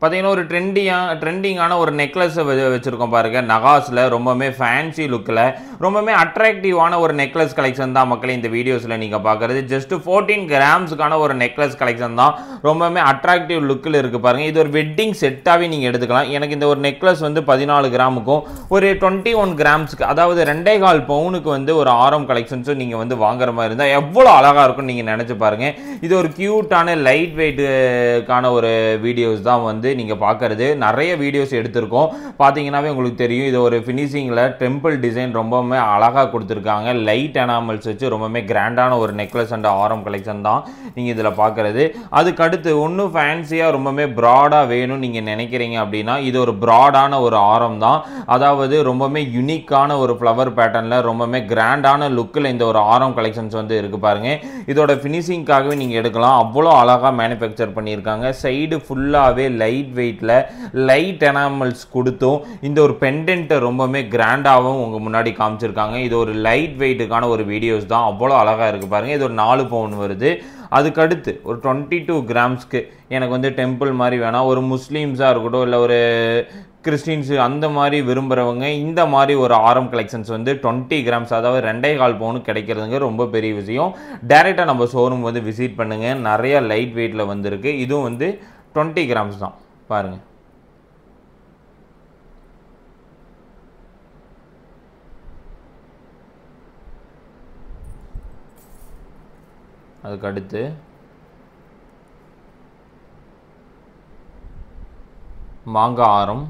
பார்த்தீங்கன்னா ஒரு ட்ரெண்டிங்கான ஒரு நெக்லஸை வச்சுருக்கோம் பாருங்கள். நகாஸில் ரொம்பவுமே ஃபேன்சி லுக்கில் ரொம்பவுமே அட்ராக்டிவான ஒரு நெக்லஸ் கலெக்ஷன் தான் மக்களே இந்த வீடியோஸில் நீங்கள் பார்க்குறது. ஜஸ்ட் 14 கிராம்ஸுக்கான ஒரு நெக்லஸ் கலெக்ஷன் தான். ரொம்பவுமே அட்ராக்டிவ் லுக்கில் இருக்குது பாருங்கள். இது ஒரு வெட்டிங் செட்டாகவே நீங்கள் எடுத்துக்கலாம். எனக்கு இந்த ஒரு நெக்லஸ் வந்து 14 கிராமுக்கும் ஒரு 21 கிராம்ஸுக்கு, அதாவது 2.25 பவுனுக்கு வந்து ஒரு ஆரம் கலெக்ஷன்ஸும் நீங்கள் வந்து வாங்குற மாதிரி இருந்தால் எவ்வளோ அழகாக இருக்கும்னு நீங்கள் நினச்சி பாருங்கள். இது ஒரு க்யூட்டான லைட் வெயிட்டுக்கான ஒரு வீடியோஸ் தான் வந்து நீங்கள் பார்க்குறது. நிறைய வீடியோஸ் எடுத்திருக்கோம், பார்த்தீங்கன்னாவே உங்களுக்கு தெரியும். இது ஒரு ஃபினிஷிங்கில் டெம்பிள் டிசைன் ரொம்பவுமே அழகாக கொடுத்துருக்காங்க. லைட் எனாமல்ஸ் வச்சு ரொம்பவுமே கிராண்டான ஒரு நெக்லஸ் அண்ட் ஆரம் கலெக்ஷன் தான் நீங்கள் இதில் பார்க்குறது. அதுக்கடுத்து ஒன்றும் ஃபேன்சியாக ரொம்பவுமே ப்ராடாக வேணும்னு நீங்கள் நினைக்கிறீங்க அப்படின்னா இது ஒரு ப்ராடான ஒரு ஆரம் தான். அதாவது ரொம்பவுமே யூனிக்கான ஒரு ஃப்ளவர் பேட்டர்னில் ரொம்பவுமே கிராண்டான லுக்கில் இந்த ஒரு ஆரம் கலெக்ஷன்ஸ் வந்து இருக்குது பாருங்கள். இதோட ஃபினிஷிங்காகவே நீங்கள் எடுக்கலாம். அவ்வளோ அழகாக மேனுஃபேக்சர் பண்ணியிருக்காங்க. சைடு ஃபுல்லாகவே லைட் வெயிட்டில் லைட் எனாமல்ஸ் கொடுத்தும் இந்த ஒரு பெண்டன்ட்டை ரொம்பவுமே கிராண்டாகவும் உங்கள் முன்னாடி காமிச்சிருக்காங்க. இது ஒரு லைட் வெயிட்டுக்கான ஒரு வீடியோஸ் தான். அவ்வளோ அழகாக இருக்குது பாருங்கள். இது ஒரு 4 பவுன் வருது. அதுக்கடுத்து ஒரு 22 கிராம்ஸ்க்கு எனக்கு வந்து டெம்பிள் மாதிரி வேணாம், ஒரு முஸ்லீம்ஸாக இருக்கட்டும் இல்லை ஒரு கிறிஸ்டின்ஸு அந்த மாதிரி விரும்புகிறவங்க இந்த மாதிரி ஒரு ஆரம் கலெக்ஷன்ஸ் வந்து 20 கிராம்ஸ், அதாவது 2.25 பவுனுக்கு கிடைக்கிறதுங்க ரொம்ப பெரிய விஷயம். டைரெக்டாக நம்ம ஷோரூம் வந்து விசிட் பண்ணுங்கள். நிறையா லைட் வெயிட்டில் வந்துருக்கு. இதுவும் வந்து 20 கிராம்ஸ் தான் பாருங்கள். அதுக்கடுத்து மாங்காய் ஆரம்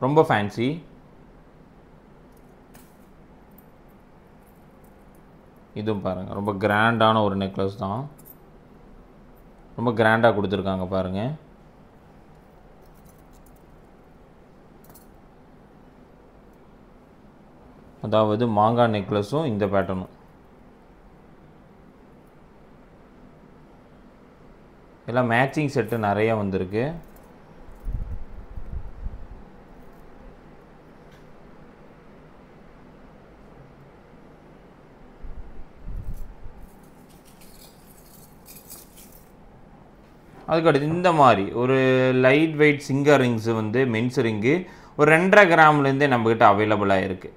ரொம்ப ஃபேன்சி. இதுவும் பாருங்கள் ரொம்ப கிராண்டான ஒரு நெக்லஸ் தான். ரொம்ப கிராண்டாக கொடுத்துருக்காங்க பாருங்கள். அதாவது மாங்காய் நெக்லஸும் இந்த பேட்டர்னும் எல்லாம் மேட்சிங் செட்டு நிறையா வந்திருக்கு. அதுக்கடுத்து இந்த மாதிரி ஒரு லைட் வெயிட் சிங்கர் ரிங்ஸு வந்து மென்ஸ் ரிங்கு ஒரு 2.5 கிராம்லேருந்தே நம்மக்கிட்ட அவைலபிளாக இருக்குது.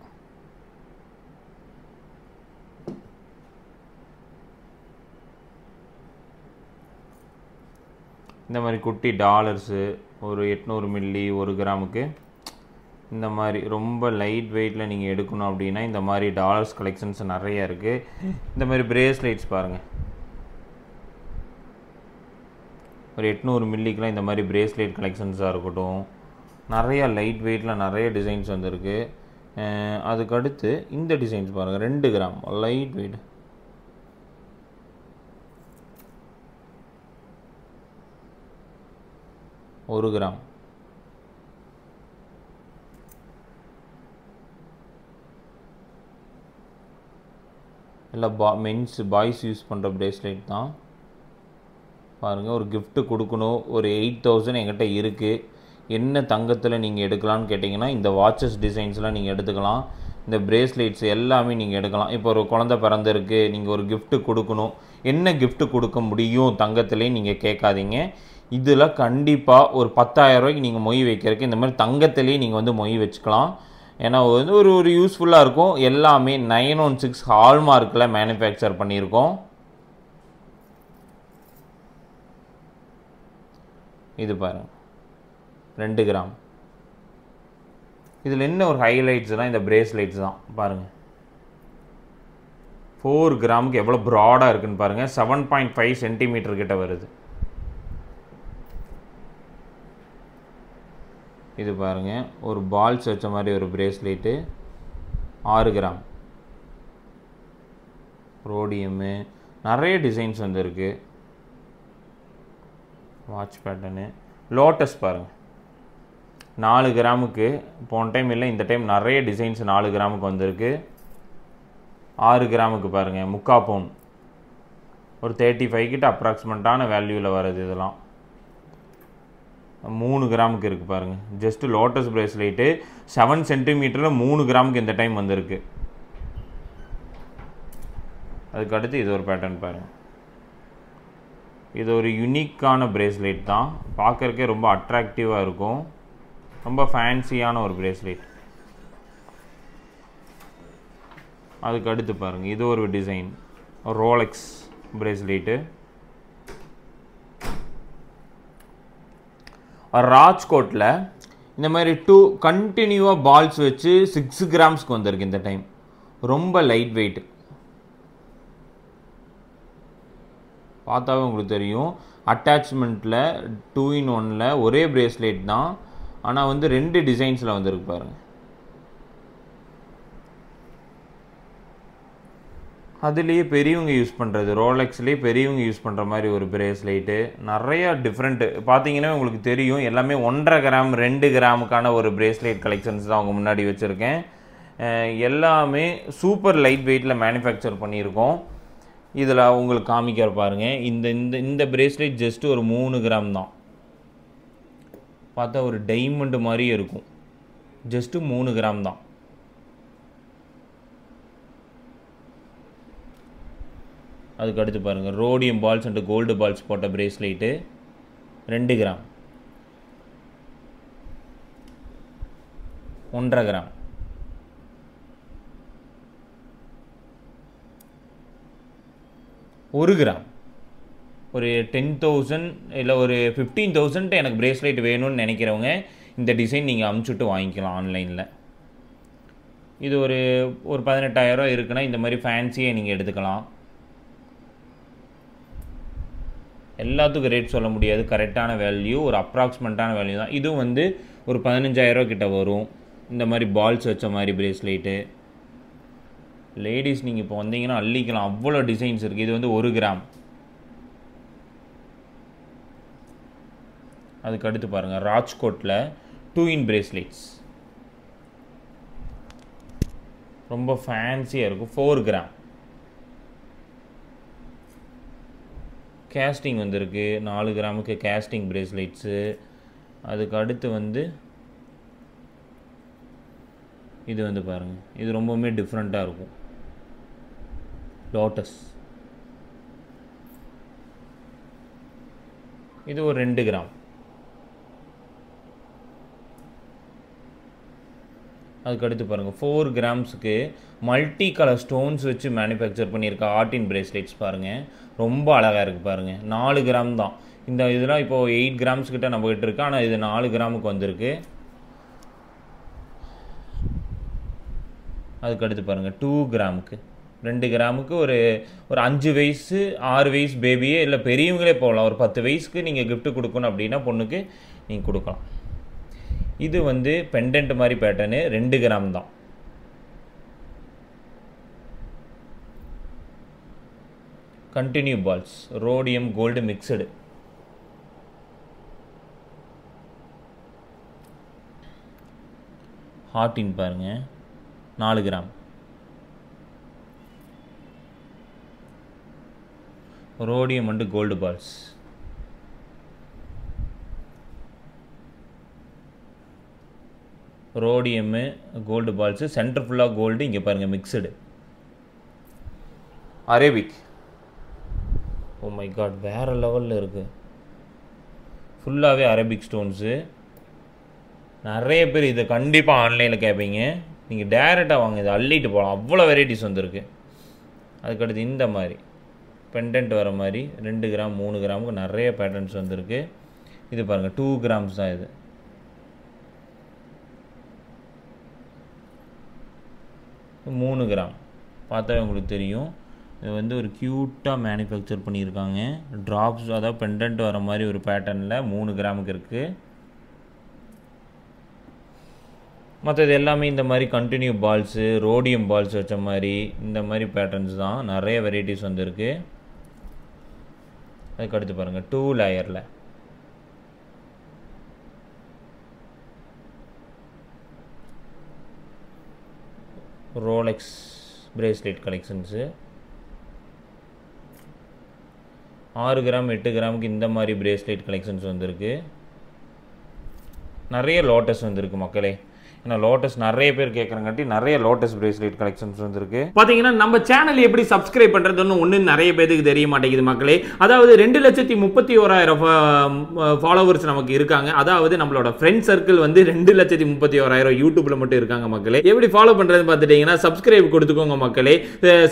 இந்த மாதிரி குட்டி டாலர்ஸு ஒரு 800 மில்லி 1 கிராமுக்கு இந்த மாதிரி ரொம்ப லைட் வெயிட்டில் நீங்கள் எடுக்கணும் அப்படின்னா இந்த மாதிரி டாலர்ஸ் கலெக்ஷன்ஸ் நிறையா இருக்குது. இந்த மாதிரி பிரேஸ்லைட்ஸ் பாருங்கள், ஒரு 800 மில்லிக்கெலாம் இந்த மாதிரி பிரேஸ்லைட் கலெக்ஷன்ஸாக இருக்கட்டும், நிறையா லைட் வெயிட்டில் நிறைய டிசைன்ஸ் வந்துருக்கு. அதுக்கடுத்து இந்த டிசைன்ஸ் பாருங்கள், 2 கிராம் லைட் வெயிட், ஒரு கிராம், எல்லாம் மென்ஸ் பாய்ஸ் யூஸ் பண்ணுற பிரேஸ்லைட் தான் பாருங்கள். ஒரு கிஃப்ட்டு கொடுக்கணும், ஒரு 8000 என்கிட்ட இருக்குது, என்ன தங்கத்தில் நீங்கள் எடுக்கலான்னு கேட்டிங்கன்னா இந்த வாட்சஸ் டிசைன்ஸ்லாம் நீங்கள் எடுத்துக்கலாம். இந்த பிரேஸ்லைட்ஸ் எல்லாமே நீங்கள் எடுக்கலாம். இப்போ ஒரு குழந்தை பிறந்திருக்கு, நீங்கள் ஒரு கிஃப்ட்டு கொடுக்கணும், என்ன கிஃப்ட்டு கொடுக்க முடியும் தங்கத்துலேயும் நீங்கள் கேட்காதீங்க. இதில் கண்டிப்பாக ஒரு 10,000 ரூபாய்க்கு நீங்கள் மொய் வைக்கிறதுக்கு இந்த மாதிரி தங்கத்துலேயே நீங்கள் வந்து மொய் வச்சுக்கலாம். ஏன்னா வந்து ஒரு யூஸ்ஃபுல்லாக இருக்கும். எல்லாமே 916 ஹால்மார்க்கில் மேனுஃபேக்சர் பண்ணியிருக்கோம். இது பாருங்கள் 2 கிராம். இதில் என்ன ஒரு ஹைலைட்ஸ்னால் இந்த பிரேஸ்லைட்ஸ் தான் பாருங்கள். 4 கிராமுக்கு எவ்வளோ ப்ராடாக இருக்குன்னு பாருங்கள். 7.5 சென்டிமீட்டர் கிட்ட வருது. இது பாருங்கள், ஒரு பால்ஸ் வச்ச மாதிரி ஒரு பிரேஸ்லைட்டு 6 கிராம். ரோடியம்மு நிறைய டிசைன்ஸ் வந்துருக்கு. வாட்ச் பேட்டர்னு லோட்டஸ் பாருங்கள் 4 கிராமுக்கு. போன டைம் இல்லை, இந்த டைம் நிறைய டிசைன்ஸ் 4 கிராமுக்கு வந்திருக்கு. 6 கிராமுக்கு பாருங்கள், 3/4 பவுன், ஒரு 35 கிட்ட அப்ராக்சிமேட்டான வேல்யூவில் வருது. இதெல்லாம் 3 கிராமுக்கு இருக்குது பாருங்கள். ஜஸ்ட்டு லோட்டஸ் பிரேஸ்லைட்டு 7 சென்டிமீட்டரில் 3 கிராமுக்கு இந்த டைம் வந்திருக்கு. அதுக்கடுத்து இது ஒரு பேட்டர்ன் பாருங்கள். இது ஒரு யூனிக்கான பிரேஸ்லெட் தான், பார்க்குறக்கே ரொம்ப அட்ராக்டிவாக இருக்கும், ரொம்ப ஃபேன்சியான ஒரு பிரேஸ்லெட். அதுக்கு அடுத்து பாருங்கள், இது ஒரு டிசைன், ரோலெக்ஸ் பிரேஸ்லெட்டு. ராஜ்கோட்டில் இந்த மாதிரி 2 கண்டினியூவாக பால்ஸ் வச்சு 6 கிராம்ஸ்க்கு வந்திருக்கு இந்த டைம். ரொம்ப லைட் வெயிட், பார்த்தாவே உங்களுக்கு தெரியும். அட்டாச்மெண்ட்டில் 2-in-1 ஒரே பிரேஸ்லெட் தான், ஆனால் வந்து 2 டிசைன்ஸில் வந்துருக்கு பாருங்கள். அதுலேயே பெரியவங்க யூஸ் பண்ணுறது, ரோலெக்ஸ்லேயே பெரியவங்க யூஸ் பண்ணுற மாதிரி ஒரு பிரேஸ்லெட்டு. நிறையா டிஃப்ரெண்ட்டு பார்த்தீங்கன்னா உங்களுக்கு தெரியும். எல்லாமே 1.5 கிராம் 2 கிராமுக்கான ஒரு பிரேஸ்லெட் கலெக்ஷன்ஸ் தான் அவங்க முன்னாடி வச்சுருக்கேன். எல்லாமே சூப்பர் லைட் வெயிட்டில் மேனுஃபேக்சர் பண்ணியிருக்கோம். இதில் உங்களுக்கு காமிக்கிற பாருங்கள், இந்த இந்த இந்த பிரேஸ்லெட் ஜஸ்ட்டு ஒரு 3 கிராம் தான். பார்த்தா ஒரு டைமண்டு மாதிரியே இருக்கும், ஜஸ்ட்டு 3 கிராம் தான். அதுக்கு அடுத்து பாருங்கள், rhodium balls and gold balls போட்ட பிரேஸ்லெட்டு 2 கிராம், 1.5 கிராம். ஒரு கிராம் ஒரு 10,000 இல்லை ஒரு 15,000 எனக்கு பிரேஸ்லெட் வேணும்னு நினைக்கிறவங்க இந்த டிசைன் நீங்கள் அமுச்சுட்டு வாங்கிக்கலாம் ஆன்லைனில். இது ஒரு 18,000 இருக்குன்னா இந்த மாதிரி ஃபேன்சியை நீங்கள் எடுத்துக்கலாம். எல்லாத்துக்கும் ரேட் சொல்ல முடியாது, கரெக்டான வேல்யூ ஒரு அப்ராக்சிமேட்டான வேல்யூ தான். இதுவும் வந்து ஒரு 15,000 கிட்ட வரும். இந்த மாதிரி பால்ஸ் வச்ச மாதிரி பிரேஸ்லெட்டு லேடிஸ் நீங்கள் இப்போ வந்தீங்கன்னா அள்ளிக்கலாம், அவ்வளோ டிசைன்ஸ் இருக்குது. இது வந்து 1 கிராம். அதுக்கு அடுத்து பாருங்கள், ராஜ்கோட்டில் 2-in பிரேஸ்லெட்ஸ் ரொம்ப ஃபேன்சியாக இருக்கும், 4 கிராம். கேஸ்டிங் வந்துருக்கு, 4 கிராமுக்கு கேஸ்டிங் பிரேஸ்லெட்ஸு. அதுக்கு அடுத்து வந்து இது வந்து பாருங்கள், இது ரொம்பவுமே டிஃப்ரெண்ட்டாக இருக்கும், லோட்டஸ். இது ஒரு 2 கிராம். அதுக்கடுத்து பாருங்கள், 4 கிராம்ஸுக்கு மல்டி கலர் ஸ்டோன்ஸ் வச்சு மேனுஃபேக்சர் பண்ணியிருக்க ஆர்டின் பிரேஸ்லெட்ஸ் பாருங்கள், ரொம்ப அழகாக இருக்குது பாருங்கள். 4 கிராம் தான். இந்த இதெல்லாம் இப்போது 8 கிராம்ஸ் கிட்ட நம்மகிட்ட இருக்குது, ஆனால் இது 4 கிராமுக்கு வந்திருக்கு. அதுக்கடுத்து பாருங்கள், 2 கிராமுக்கு 2 கிராமுக்கு ஒரு 5 வயசு 6 வயசு பேபியே இல்லை பெரியவங்களே போகலாம். ஒரு 10 வயசுக்கு நீங்கள் கிஃப்ட் கொடுக்கணும் அப்படின்னா பொண்ணுக்கு நீங்கள் கொடுக்கலாம். இது வந்து பெண்டன்ட் மாதிரி பேட்டர்னு, 2 கிராம் தான். Continue balls, rhodium gold mixed. ஹார்டின் பாருங்கள், 4 gram. Rhodium and gold balls. Rhodium gold balls, center ஃபுல்லாக கோல்டு. இங்கே பாருங்கள் mixed. Arabic, oh my God, வேறு லெவலில் இருக்குது. ஃபுல்லாகவே அரேபிக் ஸ்டோன்ஸு. நிறைய பேர் இதை கண்டிப்பாக ஆன்லைனில் கேட்பீங்க, நீங்கள் டேரெக்டாக வாங்க, இதை அள்ளிட்டு போகலாம், அவ்வளோ வெரைட்டிஸ் வந்துருக்கு. அதுக்கடுத்து இந்த மாதிரி பெண்டன்ட் வர மாதிரி 2 கிராம் 3 கிராமுக்கு நிறைய பேட்டர்ன்ஸ் வந்திருக்கு. இது பாருங்கள் 2 கிராம்ஸ் தான். இது 3 கிராம். பார்த்தாவே உங்களுக்கு தெரியும், இது வந்து ஒரு க்யூட்டாக மேனுஃபேக்சர் பண்ணியிருக்காங்க. ட்ராப்ஸ், அதாவது பெண்டன்ட் வர மாதிரி ஒரு பேட்டர்னில் 3 கிராமுக்கு இருக்குது. மற்றது எல்லாமே இந்த மாதிரி கண்டினியூ பால்ஸு, ரோடியம் பால்ஸ் வச்ச மாதிரி இந்த மாதிரி பேட்டர்ன்ஸ் தான். நிறைய வெரைட்டிஸ் வந்துருக்கு. அதுக்கடுத்து பாருங்கள், 2 லேயரில் ரோலெக்ஸ் பிரேஸ்லெட் கலெக்ஷன்ஸு. 6 கிராம் 8 கிராமுக்கு இந்த மாதிரி பிரேஸ்லெட் கலெக்ஷன்ஸ் வந்திருக்கு. நிறைய லோட்டஸ் வந்திருக்கு மக்களே. ஏன்னா லோட்டஸ் நிறைய பேர் கேட்குறங்காட்டி நிறைய லோட்டஸ் பிரேஸ்லெட் கலெக்ஷன்ஸ் வந்துருக்கு. பார்த்தீங்கன்னா நம்ம சேனல் எப்படி சப்ஸ்கிரைப் பண்ணுறதுன்னு ஒன்று நிறைய பேருக்கு தெரிய மாட்டேங்குது மக்களே. அதாவது 2,31,000 ஃபாலோவர்ஸ் நமக்கு இருக்காங்க. அதாவது நம்மளோட ஃப்ரெண்ட் சர்க்கிள் வந்து 2,31,000 யூடியூப்ல மட்டும் இருக்காங்க மக்களே. எப்படி ஃபாலோ பண்றது பார்த்துட்டீங்கன்னா சப்ஸ்கிரைப் கொடுத்துக்கோங்க மக்களே.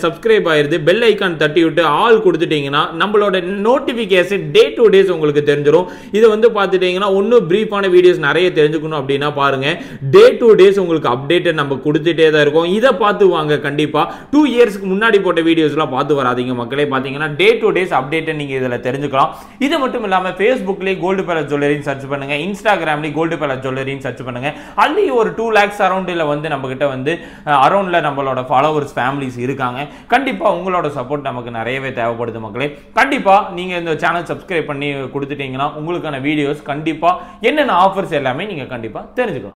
சப்ஸ்கிரைப் ஆயிருது, பெல் ஐக்கான் தட்டி விட்டு ஆல் கொடுத்துட்டீங்கன்னா நம்மளோட நோட்டிபிகேஷன் டே டு டேஸ் உங்களுக்கு தெரிஞ்சிடும். இதை வந்து பார்த்துட்டீங்கன்னா இன்னும் பிரீஃபான வீடியோஸ் நிறைய தெரிஞ்சுக்கணும் அப்படின்னா பாருங்க, டே டு டேஸ் உங்களுக்கு அப்டேட் நம்ம கொடுத்துட்டே தான் இருக்கும். இதை பார்த்து வாங்க. கண்டிப்பா 2 இயர்ஸ்க்கு முன்னாடி போட்ட வீடியோஸ்லாம் பார்த்து வராதீங்க மக்களே. பார்த்தீங்கன்னா டே டு டேஸ் அப்டேட் நீங்க இதில் தெரிஞ்சுக்கலாம். இது மட்டும் இல்லாமல் ஃபேஸ்புக்லேயே கோல்டு பேலஸ் ஜுவல்லரின்னு சர்ச் பண்ணுங்க, இன்ஸ்டாகிராம்லேயே கோல்டு பேலஸ் ஜுவல்லரின்னு சர்ச் பண்ணுங்க. அதுலேயும் ஒரு 2 lakhs அரௌண்டில் வந்து நம்ம கிட்ட வந்து அரௌண்டில் நம்மளோட ஃபாலோவர்ஸ் ஃபேமிலிஸ் இருக்காங்க. கண்டிப்பாக உங்களோட சப்போர்ட் நமக்கு நிறையவே தேவைப்படுது மக்களே. கண்டிப்பாக நீங்கள் இந்த சேனல் சப்ஸ்கிரைப் பண்ணி கொடுத்துட்டீங்கன்னா உங்களுக்கான வீடியோஸ் கண்டிப்பாக என்னென்ன ஆஃபர்ஸ் எல்லாமே நீங்கள் கண்டிப்பாக தெரிஞ்சுக்கணும்.